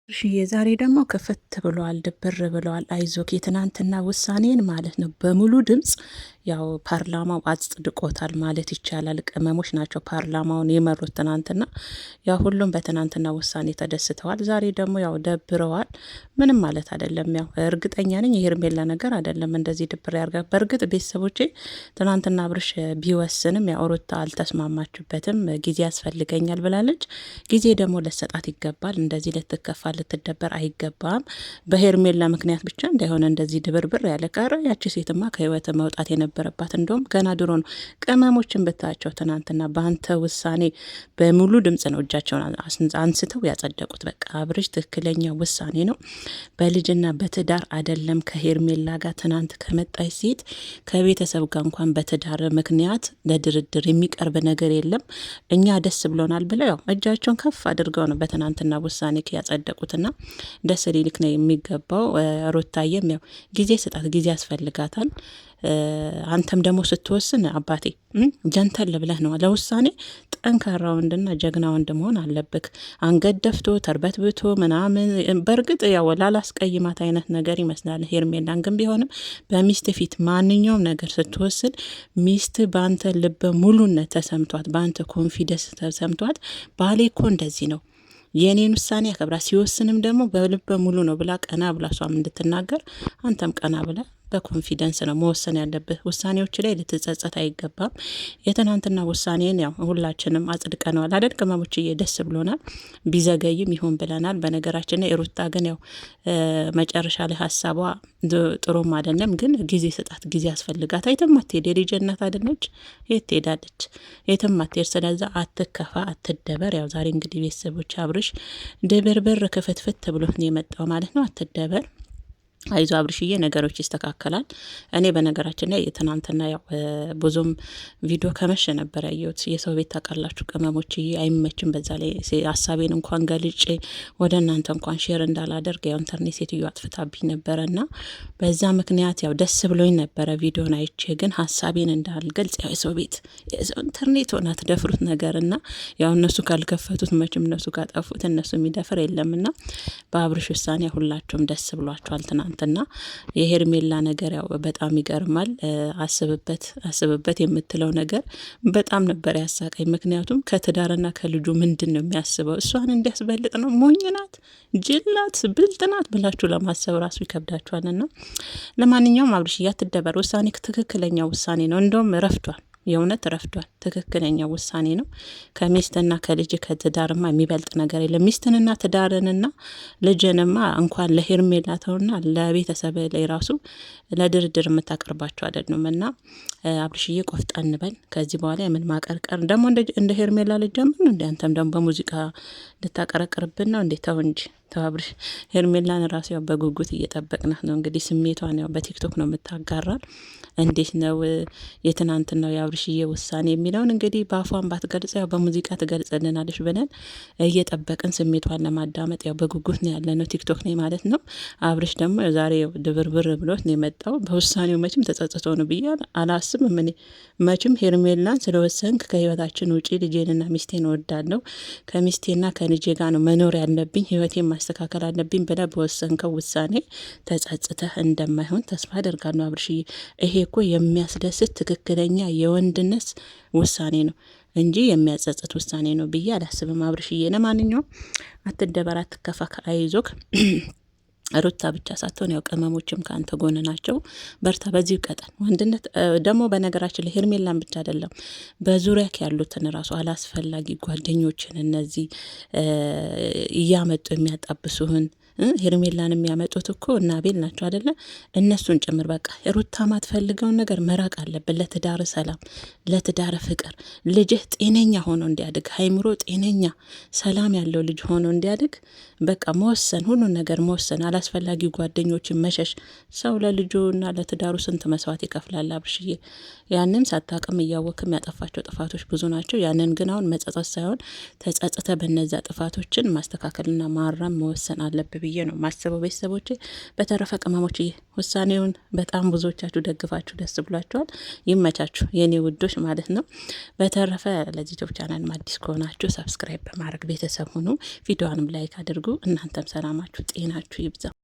እሺ የዛሬ ደግሞ ክፍት ብሏል፣ ድብር ብለዋል። አይዞክ የትናንትና ውሳኔን ማለት ነው በሙሉ ድምጽ ያው ፓርላማው አጽድቆታል ማለት ይቻላል። ቅመሞች ናቸው ፓርላማውን የመሩት ትናንትና። ያው ሁሉም በትናንትና ውሳኔ ተደስተዋል። ዛሬ ደግሞ ያው ደብረዋል። ምንም ማለት አይደለም። ያው እርግጠኛ ነኝ የሄርሜላ ነገር አይደለም እንደዚህ ድብር ያርጋ። በእርግጥ ቤተሰቦቼ ትናንትና አብርሽ ቢወስንም ያው ሩታ አልተስማማችበትም። ጊዜ ያስፈልገኛል ብላለች። ጊዜ ደግሞ ለሰጣት ይገባል። እንደዚህ ልትከፋ ልትደበር አይገባም። በሄርሜላ ምክንያት ብቻ እንዳይሆነ እንደዚህ ድብርብር ያለ ቀረ። ያቺ ሴትማ ከህይወት መውጣት የነበረባት እንደውም ገና ድሮ ነው። ቅመሞችን ብታቸው ትናንትና በአንተ ውሳኔ በሙሉ ድምጽ ነው እጃቸውን አንስተው ያጸደቁት። በቃ አብርሽ ትክክለኛ ውሳኔ ነው። በልጅና በትዳር አይደለም ከሄርሜላ ጋር ትናንት ከመጣች ሴት ከቤተሰብ ጋር እንኳን በትዳር ምክንያት ለድርድር የሚቀርብ ነገር የለም። እኛ ደስ ብሎናል ብለው ያው እጃቸውን ከፍ አድርገው ነው በትናንትና ውሳኔ ያጸደቁት። ና ደስ ሊልክ ነው የሚገባው። ሩታየም ያው ጊዜ ስጣት፣ ጊዜ ያስፈልጋታል። አንተም ደግሞ ስትወስን አባቴ ጀንተል ብለህ ነው ለውሳኔ ጠንካራ ወንድና ጀግና ወንድ መሆን አለብክ። አንገት ደፍቶ ተርበትብቶ ምናምን በእርግጥ ያው ላላስቀይማት አይነት ነገር ይመስላል ሄርሜላን። ግን ቢሆንም በሚስት ፊት ማንኛውም ነገር ስትወስን ሚስት በአንተ ልበ ሙሉነት ተሰምቷት፣ በአንተ ኮንፊደንስ ተሰምቷት ባሌ እኮ እንደዚህ ነው የኔን ውሳኔ ያከብራ ሲወስንም ደግሞ በልበ ሙሉ ነው ብላ ቀና ብላ እሷም እንድትናገር አንተም ቀና ብላ በኮንፊደንስ ነው መወሰን ያለብህ። ውሳኔዎች ላይ ልትጸጸት አይገባም። የትናንትና ውሳኔን ያው ሁላችንም አጽድቀነዋል አይደል? ቅመሞችዬ ደስ ብሎናል። ቢዘገይም ይሁን ብለናል። በነገራችን ላይ ሩታ ግን ያው መጨረሻ ላይ ሀሳቧ ጥሩም አይደለም። ግን ጊዜ ስጣት፣ ጊዜ ያስፈልጋት። የትም አትሄድ፣ የልጅ እናት አይደለች? የት ትሄዳለች? የትም አትሄድ። ስለዛ አትከፋ፣ አትደበር። ያው ዛሬ እንግዲህ ቤተሰቦች አብርሽ ድብርብር ክፍትፍት ብሎት ነው የመጣው ማለት ነው። አትደበር፣ አይዞ አብርሽዬ፣ ነገሮች ይስተካከላል። እኔ በነገራችን ላይ ትናንትና ያው ብዙም ቪዲዮ ከመሸ ነበር ያየሁት። የሰው ቤት ታውቃላችሁ ቅመሞችዬ፣ አይመችም። በዛ ላይ ሀሳቤን እንኳን ገልጬ ወደ እናንተ እንኳን ሼር እንዳላደርግ ያው ኢንተርኔት ሴትዮ አጥፍታብኝ ነበረ እና በዛ ምክንያት ያው ደስ ብሎኝ ነበረ ቪዲዮን አይቼ፣ ግን ሀሳቤን እንዳልገልጽ ያው የሰው ቤት የሰው ኢንተርኔት ሆና ትደፍሩት ነገር እና ያው እነሱ ካልከፈቱት መቼም እነሱ ካጠፉት እነሱ የሚደፍር የለምና በአብርሽ ውሳኔ ሁላችሁም ደስ ብሏችኋል ትናንት ና የሄርሜላ ነገር ያው በጣም ይገርማል። አስብበት የምትለው ነገር በጣም ነበር ያሳቀኝ። ምክንያቱም ከትዳርና ከልጁ ምንድን ነው የሚያስበው? እሷን እንዲያስበልጥ ነው? ሞኝናት፣ ጅላት፣ ብልጥናት ብላችሁ ለማሰብ ራሱ ይከብዳችኋልና ለማንኛውም አብርሽ እያትደበር፣ ውሳኔ ትክክለኛ ውሳኔ ነው። እንደውም ረፍዷል፣ የእውነት ረፍዷል። ትክክለኛ ውሳኔ ነው። ከሚስትና ከልጅ ከትዳርማ የሚበልጥ ነገር የለም። ሚስትንና ትዳርንና ልጅንማ እንኳን ለሄርሜላ ተውና ለቤተሰብ ላይ ራሱ ለድርድር የምታቀርባቸው አይደሉም። እና አብርሽዬ ቆፍጣን በል። ከዚህ በኋላ የምን ማቀርቀር ደግሞ እንደ ሄርሜላ ልጅ ጀምር እንደ አንተም ደግሞ በሙዚቃ ልታቀረቅርብን ነው እንዴ? ተው እንጂ ተባብርሽ። ሄርሜላን ራሱ ያው በጉጉት እየጠበቅናት ነው። እንግዲህ ስሜቷን ያው በቲክቶክ ነው የምታጋራል። እንዴት ነው የትናንትናው የአብርሽዬ ውሳኔ የሚለውን እንግዲህ በአፏን ባትገልጽ ያው በሙዚቃ ትገልጽልናለች ብለን እየጠበቅን ስሜቷን ለማዳመጥ ያው በጉጉት ነው ያለ ነው። ቲክቶክ ነው ማለት ነው። አብርሽ ደግሞ ዛሬ ድብርብር ብሎት ነው የመጣው። በውሳኔው መቼም ተጸጽቶ ነው ብዬ አላስብም። እኔ መቼም ሄርሜላን ስለወሰንክ ከህይወታችን ውጪ ልጄንና ሚስቴን እወዳለሁ፣ ከሚስቴና ከልጄ ጋር ነው መኖር ያለብኝ፣ ህይወቴን ማስተካከል አለብኝ ብለህ በወሰንከው ውሳኔ ተጸጽተህ እንደማይሆን ተስፋ አደርጋለሁ አብርሽዬ። ይሄ እኮ የሚያስደስት ትክክለኛ የወንድነት ውሳኔ ነው እንጂ የሚያጸጽት ውሳኔ ነው ብዬ አላስብም አብርሽዬ። ለማንኛውም አትደበር፣ አትከፋ፣ አይዞክ። ሩታ ብቻ ሳትሆን ያው ቅመሞችም ከአንተ ጎን ናቸው። በርታ፣ በዚህ ቀጠን። ወንድነት ደግሞ በነገራችን ላይ ሄርሜላን ብቻ አይደለም በዙሪያ ያሉትን ራሱ አላስፈላጊ ጓደኞችን እነዚህ እያመጡ የሚያጣብሱህን ሄርሜላን የሚያመጡት እኮ እና አቤል ናቸው አይደለ? እነሱን ጭምር በቃ ሩታ ማትፈልገውን ነገር መራቅ አለብን። ለትዳር ሰላም፣ ለትዳር ፍቅር፣ ልጅህ ጤነኛ ሆኖ እንዲያድግ፣ ሀይምሮ ጤነኛ ሰላም ያለው ልጅ ሆኖ እንዲያድግ በቃ መወሰን፣ ሁሉን ነገር መወሰን፣ አላስፈላጊ ጓደኞችን መሸሽ። ሰው ለልጁና ለትዳሩ ስንት መስዋዕት ይከፍላል አብርሽዬ። ያንን ሳታቅም እያወቅም ያጠፋቸው ጥፋቶች ብዙ ናቸው። ያንን ግን አሁን መጸጸት ሳይሆን ተጸጽተ በነዛ ጥፋቶችን ማስተካከልና ማረም መወሰን አለብ ብዬ ነው ማስበው። ቤተሰቦቼ በተረፈ ቅመሞች ውሳኔውን በጣም ብዙዎቻችሁ ደግፋችሁ ደስ ብሏችኋል። ይመቻችሁ የኔ ውዶች ማለት ነው። በተረፈ ለዚህ ዩቲዩብ ቻናል አዲስ ከሆናችሁ ሰብስክራይብ በማድረግ ቤተሰብ ሁኑ። ቪዲዮንም ላይክ አድርጉ። እናንተም ሰላማችሁ ጤናችሁ ይብዛ።